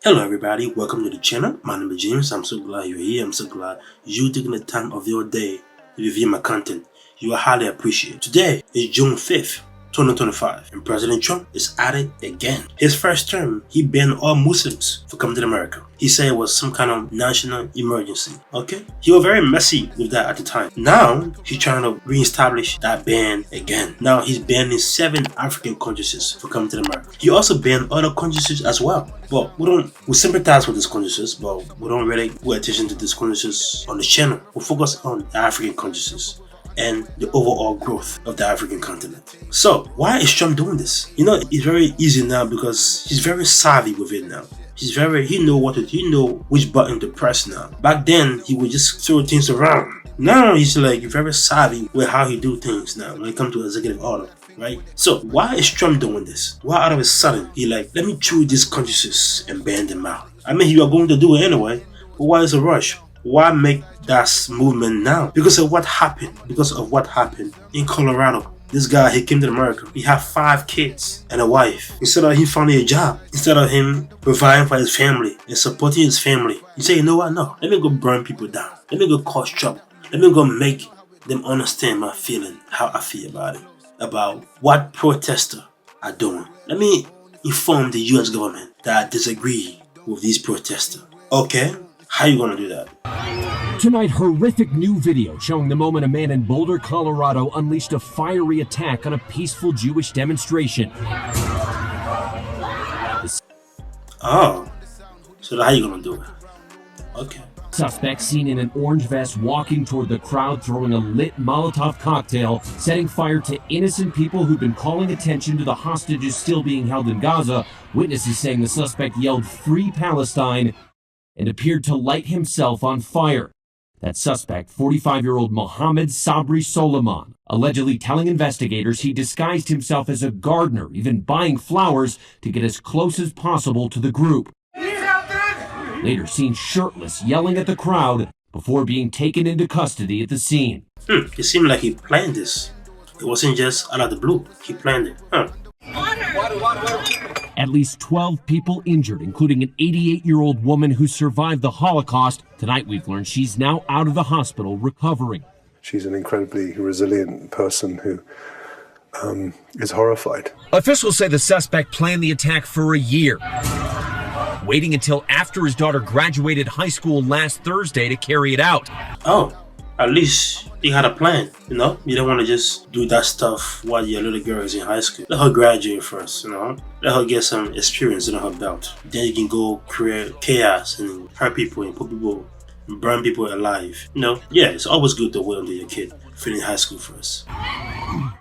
Hello everybody, welcome to the channel. My name is James. I'm so glad you're here. I'm so glad you're taking the time of your day to review my content. You are highly appreciated. Today is June 5th, 2025, and President Trump is at it again. His first term, he banned all Muslims from coming to America. He said it was some kind of national emergency. Okay? He was very messy with that at the time. Now, he's trying to reestablish that ban again. Now, he's banning 7 African countries for coming to America. He also banned other countries as well. But we sympathize with these countries, but we don't really pay attention to these countries on the channel. We focus on the African countries and the overall growth of the African continent. So, why is Trump doing this? You know, it's very easy now because he's very savvy with it now. He know which button to press now. Back then, he would just throw things around. Now, he's like very savvy with how he do things now when it comes to executive order, right? So, why is Trump doing this? Why all of a sudden, he like, let me choose these countries and ban them out? I mean, you are going to do it anyway, but why is a rush? Why make that movement now? Because of what happened in Colorado. This guy, he came to America. He had 5 kids and a wife. Instead of him finding a job, instead of him providing for his family and supporting his family, he said, you know what? No, let me go burn people down. Let me go cause trouble. Let me go make them understand my feeling, how I feel about it, about what protesters are doing. Let me inform the U.S. government that I disagree with these protesters. Okay? How you gonna do that? Tonight, horrific new video showing the moment a man in Boulder, Colorado unleashed a fiery attack on a peaceful Jewish demonstration. Oh, so how you gonna do it? Okay. Suspect seen in an orange vest walking toward the crowd, throwing a lit Molotov cocktail, setting fire to innocent people who've been calling attention to the hostages still being held in Gaza. Witnesses saying the suspect yelled "Free Palestine" and appeared to light himself on fire. That suspect, 45-year-old Mohammed Sabri Soliman, allegedly telling investigators he disguised himself as a gardener, even buying flowers to get as close as possible to the group. Later seen shirtless, yelling at the crowd before being taken into custody at the scene. It seemed like he planned this. It wasn't just out of the blue. He planned it. Water. At least 12 people injured, including an 88-year-old woman who survived the Holocaust. Tonight we've learned she's now out of the hospital recovering. She's an incredibly resilient person who is horrified. Officials say the suspect planned the attack for a year, waiting until after his daughter graduated high school last Thursday to carry it out. Oh, at least he had a plan, you know? You don't want to just do that stuff while your little girl is in high school. Let her graduate first, you know? Let her get some experience in her belt. Then you can go create chaos and hurt people and put people, and burn people alive. You know? Yeah, it's always good to wait until your kid finish high school first.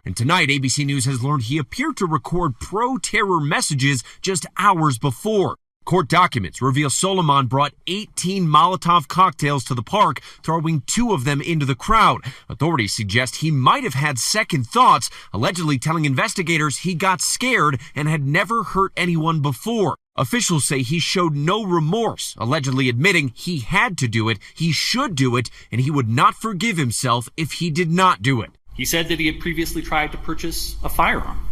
And tonight, ABC News has learned he appeared to record pro-terror messages just hours before. Court documents reveal Soliman brought 18 Molotov cocktails to the park, throwing 2 of them into the crowd. Authorities suggest he might have had second thoughts, allegedly telling investigators he got scared and had never hurt anyone before. Officials say he showed no remorse, allegedly admitting he had to do it, he should do it, and he would not forgive himself if he did not do it. He said that he had previously tried to purchase a firearm,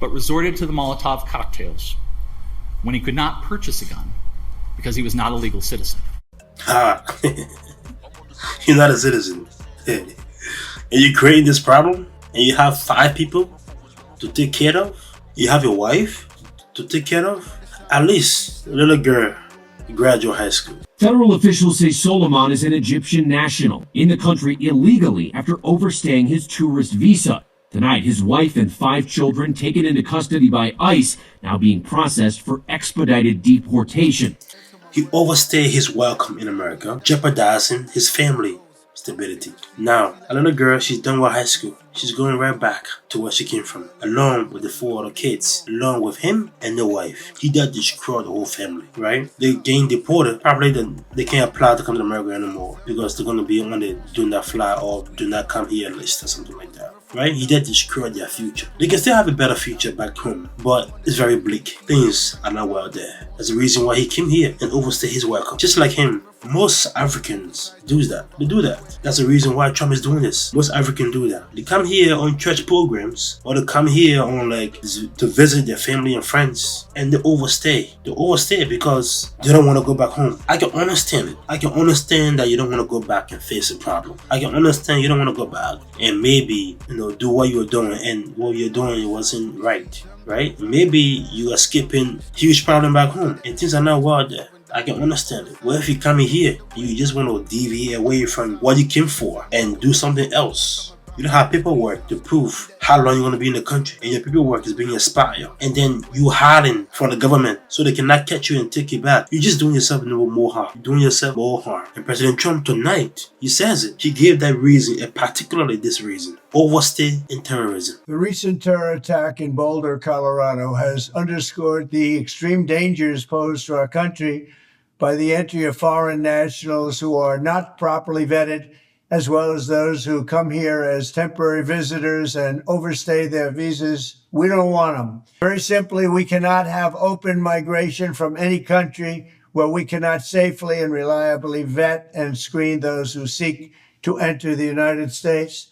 but resorted to the Molotov cocktails when he could not purchase a gun because he was not a legal citizen. You're not a citizen. And you're creating this problem, and you have 5 people to take care of. You have your wife to take care of. At least a little girl graduate high school. Federal officials say Soliman is an Egyptian national in the country illegally after overstaying his tourist visa. Tonight, his wife and 5 children taken into custody by ICE, now being processed for expedited deportation. He overstayed his welcome in America, jeopardizing his family stability. Now, a little girl, she's done with high school. She's going right back to where she came from, along with the 4 other kids, along with him and the wife. He did destroy the whole family, right? They getting deported. Probably they can't apply to come to America anymore because they're going to be on the do not fly or do not come here list or something like that. Right? He did destroy their future. They can still have a better future back home, but it's very bleak. Things are not well there. That's the reason why he came here and overstayed his welcome. Just like him, Most Africans do that. They do that. That's the reason why Trump is doing this. Most Africans do that. They come here on church programs, or they come here on to visit their family and friends, and they overstay. They overstay because they don't want to go back home. I can understand it. I can understand that you don't want to go back and face a problem. I can understand you don't want to go back and maybe, do what you were doing, and what you're doing wasn't right. Right? Maybe you are skipping huge problem back home and things are not well there. I can understand it. Well, if you come in here, you just want to deviate away from what you came for and do something else. You don't have paperwork to prove how long you're going to be in the country, and your paperwork is being expired. And then you hiding from the government so they cannot catch you and take you back. You're just doing yourself more harm. You're doing yourself more harm. And President Trump tonight, he says it. He gave that reason, and particularly this reason: overstay and terrorism. The recent terror attack in Boulder, Colorado, has underscored the extreme dangers posed to our country by the entry of foreign nationals who are not properly vetted, as well as those who come here as temporary visitors and overstay their visas. We don't want them. Very simply, we cannot have open migration from any country where we cannot safely and reliably vet and screen those who seek to enter the United States.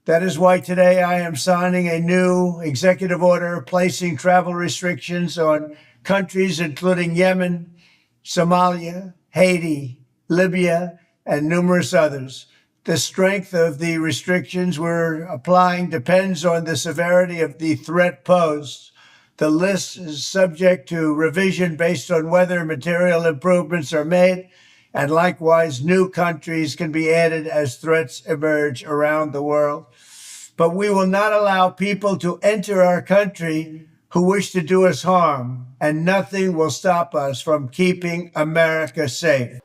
That is why today I am signing a new executive order placing travel restrictions on countries including Yemen, Somalia, Haiti, Libya, and numerous others. The strength of the restrictions we're applying depends on the severity of the threat posed. The list is subject to revision based on whether material improvements are made, and likewise new countries can be added as threats emerge around the world. But we will not allow people to enter our country who wish to do us harm, and nothing will stop us from keeping America safe.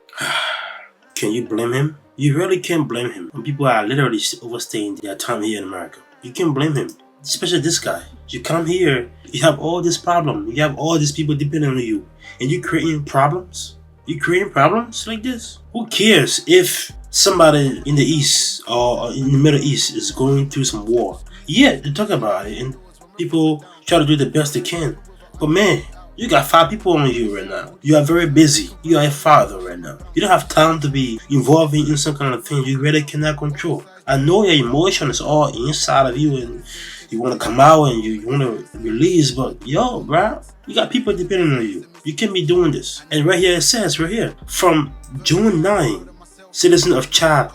Can you blame him? You really can't blame him when people are literally overstaying their time here in America. You can't blame him, especially this guy. You come here, you have all this problem, you have all these people depending on you, and you're creating problems? You creating problems like this? Who cares if somebody in the East or in the Middle East is going through some war? Yeah, they talk about it, and people try to do the best they can. But man, you got 5 people on you right now. You are very busy. You are a father right now. You don't have time to be involving in some kind of thing you really cannot control. I know your emotions are inside of you and you want to come out and you want to release, but yo, bro, you got people depending on you. You can't be doing this. And right here it says, right here, from June 9, citizen of Chad,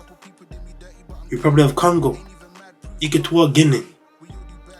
Republic of Congo, Equatorial Guinea,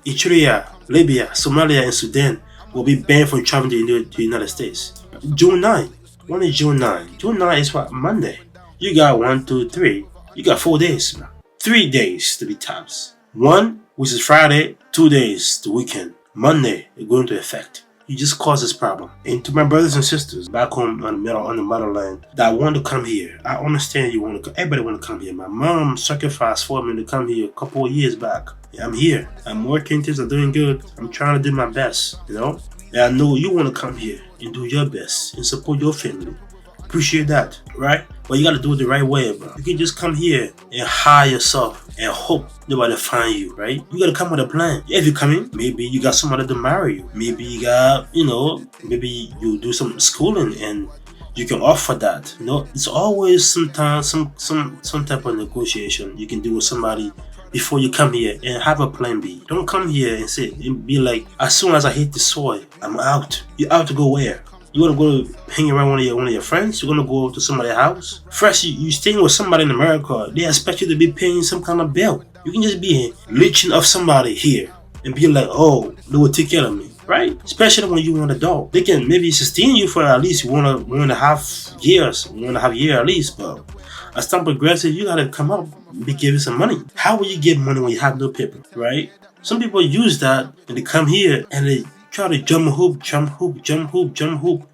Eritrea, Libya, Somalia, and Sudan will be banned from traveling to the United States. June 9. When is June 9? June 9 is what? Monday. You got 1, 2, 3. You got 4 days, man. 3 days to be tops. 1, which is Friday, 2 days, the weekend. Monday, it go into effect. You just caused this problem. And to my brothers and sisters back home on the motherland that want to come here, I understand you want to. Everybody want to come here. My mom sacrificed for me to come here a couple of years back. Yeah, I'm here. I'm working. Things are doing good. I'm trying to do my best. And I know you want to come here and do your best and support your family. Appreciate that, right? But you got to do it the right way, bro. You can just come here and hide yourself and hope nobody find you, right? You got to come with a plan. Yeah, if you come in, maybe you got somebody to marry you. Maybe you got, maybe you do some schooling and you can offer that. It's always sometimes some type of negotiation you can do with somebody before you come here, and have a plan B. Don't come here and say and be like, as soon as I hit the soil, I'm out. You're out to go where? You wanna go hang around one of your friends? You wanna go to somebody's house? First, you staying with somebody in America, they expect you to be paying some kind of bill. You can just be leeching off somebody here and be like, oh, they will take care of me, right? Especially when you want a dog. They can maybe sustain you for at least 1.5 years, 1.5 years at least, but as time progresses, you gotta come up and be giving some money. How will you get money when you have no paper, right? Some people use that and they come here and they try to jump hoop.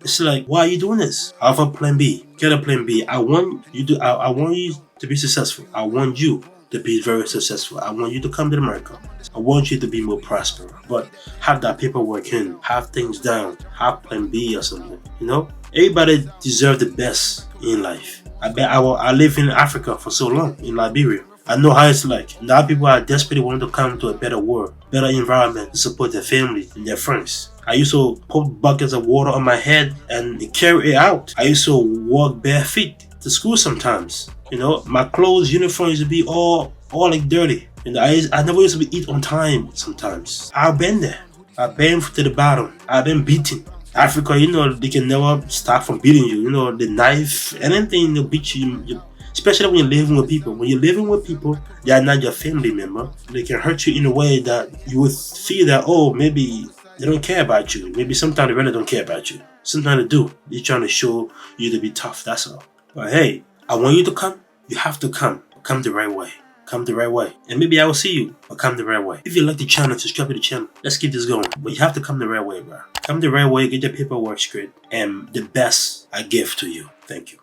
It's like, why are you doing this? I have a plan B. Get a plan B. I want you to be successful. I want you to be very successful. I want you to come to America. I want you to be more prosperous. But have that paperwork in. Have things down. Have plan B or something. Everybody deserves the best in life. I live in Africa for so long, in Liberia. I know how it's like. Now people are desperately wanting to come to a better world, better environment to support their family and their friends. I used to put buckets of water on my head and carry it out. I used to walk bare feet to school sometimes. You know, my clothes, uniform used to be all like dirty. You know, I never used to eat on time sometimes. I've been there. I've been to the bottom. I've been beaten. Africa, you know, they can never stop from beating you. You know, the knife, anything they'll beat you. Especially when you're living with people. When you're living with people, they are not your family member. They can hurt you in a way that you would feel that, oh, maybe they don't care about you. Maybe sometimes they really don't care about you. Sometimes they do. They're trying to show you to be tough, that's all. But hey, I want you to come. You have to come. Come the right way. Come the right way. And maybe I will see you, but come the right way. If you like the channel, subscribe to the channel. Let's keep this going. But you have to come the right way, bro. Come the right way, get your paperwork straight, and the best I give to you. Thank you.